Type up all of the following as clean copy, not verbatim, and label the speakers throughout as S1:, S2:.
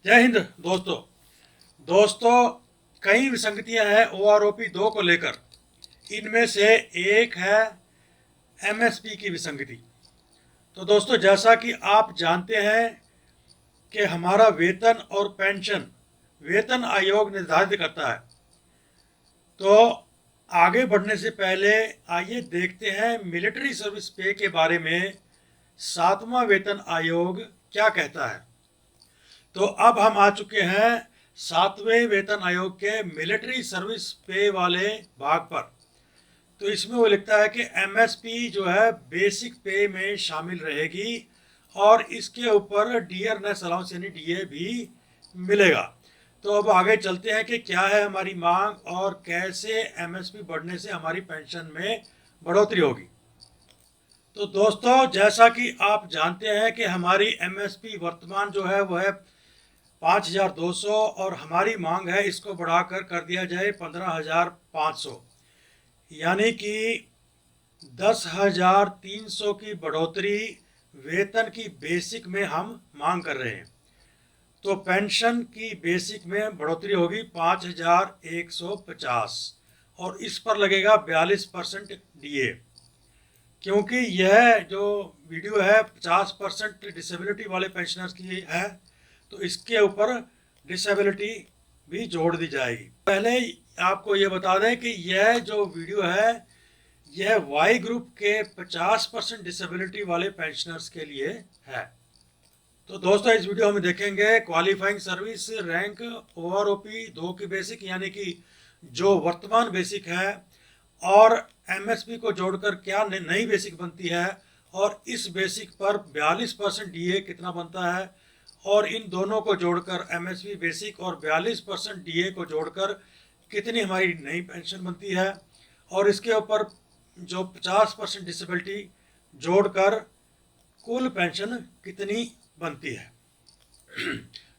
S1: जय हिंद दोस्तों। कई विसंगतियां हैं ओआरओपी 2 को लेकर। इनमें से एक है एमएसपी की विसंगति। तो दोस्तों, जैसा कि आप जानते हैं कि हमारा वेतन और पेंशन वेतन आयोग निर्धारित करता है। तो आगे बढ़ने से पहले आइए देखते हैं मिलिट्री सर्विस पे के बारे में 7वां वेतन आयोग क्या कहता है। तो अब हम आ चुके हैं 7वें वेतन आयोग के मिलिट्री सर्विस पे वाले भाग पर। तो इसमें वो लिखता है कि एमएसपी जो है बेसिक पे में शामिल रहेगी और इसके ऊपर डियरनेस अलाउंस यानी डीए भी मिलेगा। तो अब आगे चलते हैं कि क्या है हमारी मांग और कैसे एमएसपी बढ़ने से हमारी पेंशन में बढ़ोतरी होगी। तो दोस्तों, जैसा कि आप जानते हैं कि हमारी एमएसपी वर्तमान जो है वो है 5,200 और हमारी मांग है इसको बढ़ाकर कर दिया जाए 15,500, यानी कि 10,300 की बढ़ोतरी वेतन की बेसिक में हम मांग कर रहे हैं। तो पेंशन की बेसिक में बढ़ोतरी होगी 5,150 और इस पर लगेगा 42% डीए। क्योंकि यह जो वीडियो है 50% डिसेबिलिटी वाले पेंशनर्स की है, तो इसके ऊपर डिसेबिलिटी भी जोड़ दी जाएगी। पहले आपको ये बता दें कि यह जो वीडियो है यह वाई ग्रुप के 50% डिसेबिलिटी वाले पेंशनर्स के लिए है। तो दोस्तों, इस वीडियो में देखेंगे क्वालिफाइंग सर्विस रैंक ओआरओपी 2 की बेसिक, यानी कि जो वर्तमान बेसिक है, और एमएसपी को जोड़कर क्या नई बेसिक बनती है, और इस बेसिक पर 42% डीए कितना बनता है, और इन दोनों को जोड़कर एमएसपी बेसिक और 42% डीए को जोड़कर कितनी हमारी नई पेंशन बनती है, और इसके ऊपर जो 50% डिसेबिलिटी जोड़कर कुल पेंशन कितनी बनती है।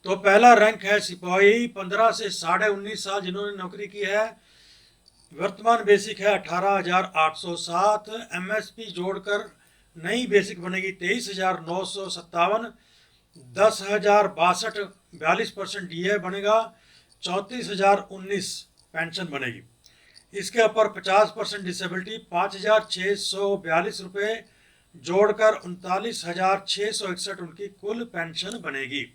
S1: तो पहला रैंक है सिपाही 15 से 19.5 साल जिन्होंने नौकरी की है। वर्तमान बेसिक है 18,807। एमएसपी जोड़कर नई बेसिक बनेगी 23,957। 10,062 42% डीए बनेगा 34,019 पेंशन बनेगी। इसके ऊपर 50% डिसेबिलिटी 5,642 रुपये जोड़कर 39,661 उनकी कुल पेंशन बनेगी।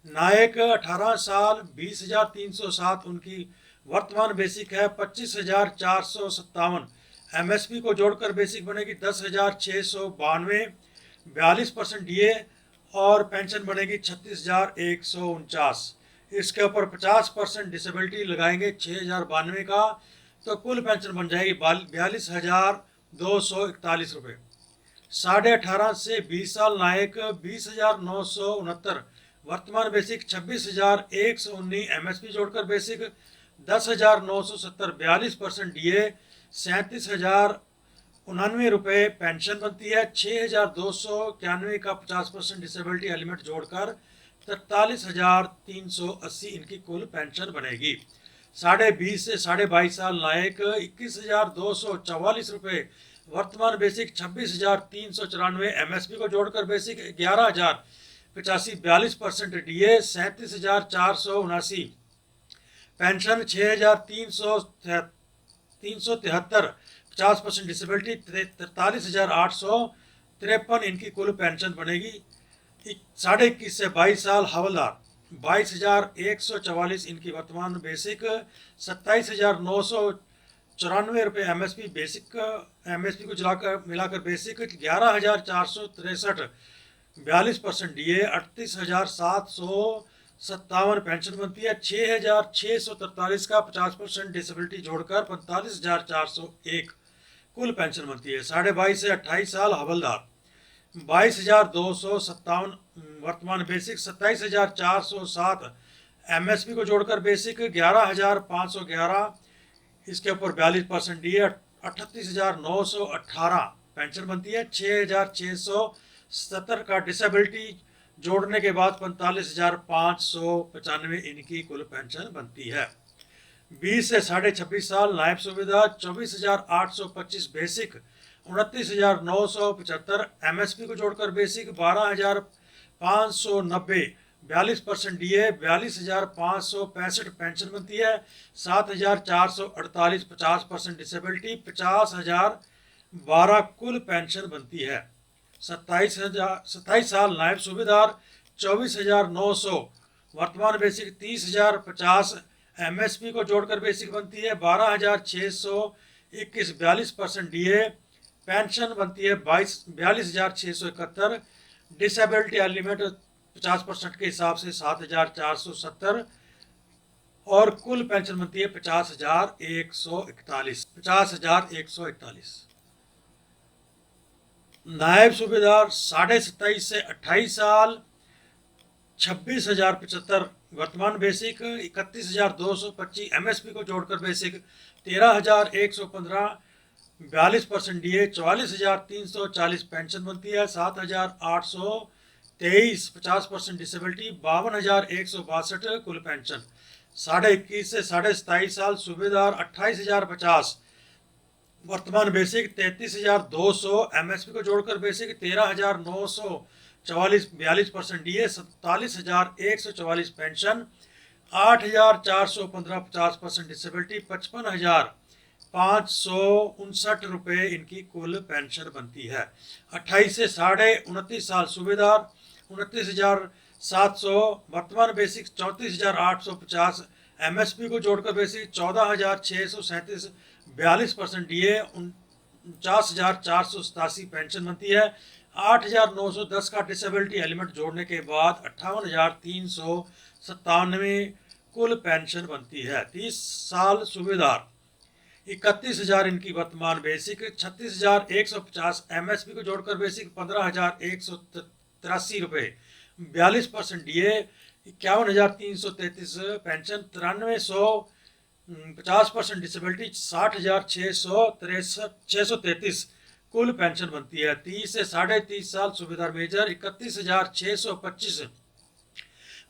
S1: नायक 18 साल 20,307 उनकी वर्तमान बेसिक है 25,457। एमएसपी को जोड़कर बेसिक बनेगी 10,692। 42% डीए और पेंशन बनेगी 36,149। इसके ऊपर 50% डिसेबिलिटी लगाएंगे 6,092 का, तो कुल पेंशन बन जाएगी 42,241 रुपये। 18.5 से 20 साल नायक 20,969। वर्तमान बेसिक 26,119। एमएसपी जोड़कर बेसिक 10,970। 42% डीए 37,099 रुपये पेंशन बनती है। 6,291 का 50% डिसेबिलिटी एलिमेंट जोड़कर 43,380 इनकी कुल पेंशन बनेगी। 20.5 से 22.5 साल नायक 21,244 रुपये। वर्तमान बेसिक 26,394। एमएसपी को जोड़कर बेसिक 11,085। 42% डीए 37,479। पेंशन 6,373। 50% डिसेबिलिटी 43,853 इनकी कुल पेंशन बनेगी। 21.5 से 22 साल हवलदार 22,144 इनकी वर्तमान बेसिक। 27,994 रुपये एमएसपी बेसिक। एमएसपी को मिलाकर बेसिक 11,463। 42% डीए 38,757 पेंशन बनती है। 6,643 का 50% डिसेबिलिटी जोड़कर 45,401 कुल पेंशन बनती है। 22.5 से 28 साल हवलदार 22,257 वर्तमान बेसिक। 27,407 एमएसपी को जोड़कर बेसिक 11,511। इसके ऊपर 42% डीए 38,918 पेंशन बनती है। 6,670 का डिसेबिलिटी जोड़ने के बाद 45,595 इनकी कुल पेंशन बनती है। 20 से 26.5 साल नायब सुबेदार 24,825 बेसिक। 29,975 एमएसपी को जोड़कर बेसिक। 12,590 42% DA, 42,565 पेंशन बनती है, 7,448 50% डिसेबिलिटी, 50,012 कुल पेंशन बनती है। 27 साल नायब सूबेदार 24,900 वर्तमान बेसिक, 30,050 MSP को जोड़कर बेसिक बनती है, 12,621 42% DA, पेंशन बनती है 42,671, डिसेबिलिटी एलिमेंट 50% के हिसाब से 7,470 और कुल पेंशन बनती है 50,141। 50,141। नायब सूबेदार 27.5 से 28 साल 26,075 वर्तमान बेसिक, 31,225 MSP को जोड़कर बेसिक, 13,115 42% DA, 44,340 पेंशन बनती है, 7,823 50% डिसेबिलिटी, 52,162 कुल पेंशन। 21.5 से 27.5 साल सूबेदार 28,050 वर्तमान बेसिक, 33,200 MSP को जोड़कर बेसिक, 13,944 42% DA, 47,144 पेंशन, 8,415 50% डिसेबिलिटी, 55,559 रुपये इनकी कुल पेंशन बनती है। 28 से 29.5 साल सूबेदार 29,700 वर्तमान बेसिक, 34,850 MSP को जोड़कर बेसिक, 14,637 42% DA, 49,487 पेंशन बनती है, 8,910 का डिसेबिलिटी एलिमेंट जोड़ने के बाद 58,397 कुल पेंशन बनती है। 30 साल सूबेदार 31,000 इनकी वर्तमान बेसिक, 36,150 MSP को जोड़कर बेसिक, 15,183 रुपये, 42% DA, 51,333 पेंशन, 93,100 50% डिसेबिलिटी, 60,633 कुल पेंशन बनती है। 30 से 30.5 साल सूबेदार मेजर 31,625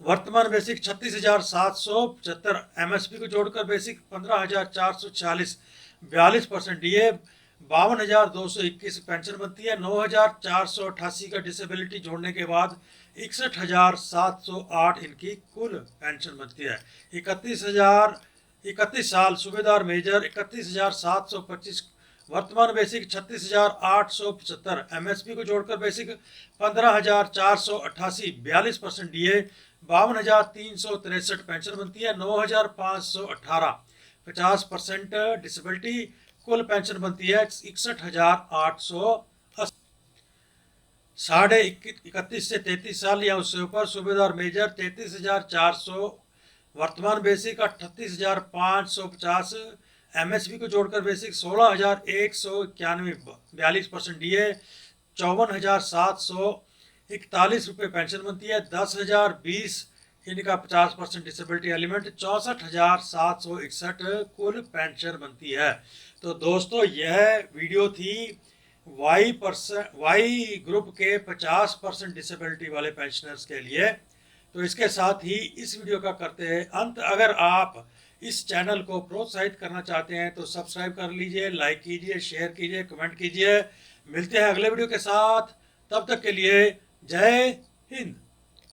S1: वर्तमान बेसिक, 36,775 MSP को जोड़कर बेसिक, 15,440 42% DA, 52,221 पेंशन बनती है, 9,488 का डिसेबिलिटी जोड़ने के बाद 61,708 इनकी कुल पेंशन बनती है। 31 साल सूबेदार मेजर 31,725 वर्तमान बेसिक, 36,875 MSP को जोड़कर बेसिक, 15,488 42% DA, 52,363 पेंशन बनती है, 9,518 50% डिसेबिलिटी, कुल पेंशन बनती है 61,880। 31 से 33 साल या उससे ऊपर सूबेदार मेजर 33,400 वर्तमान बेसिक, 38,550 MSP को जोड़कर बेसिक, 16,191 42% DA, 54,741 रुपये पेंशन बनती है, 10,020 इनका 50% डिसेबिलिटी एलिमेंट, 64,761 कुल पेंशन बनती है। तो दोस्तों यह वीडियो थी वाई ग्रुप के 50% डिसेबिलिटी वाले पेंशनर्स के लिए। तो इसके साथ ही इस वीडियो का करते हैं अंत। अगर आप इस चैनल को प्रोत्साहित करना चाहते हैं तो सब्सक्राइब कर लीजिए, लाइक कीजिए, शेयर कीजिए, कमेंट कीजिए। मिलते हैं अगले वीडियो के साथ, तब तक के लिए जय हिंद।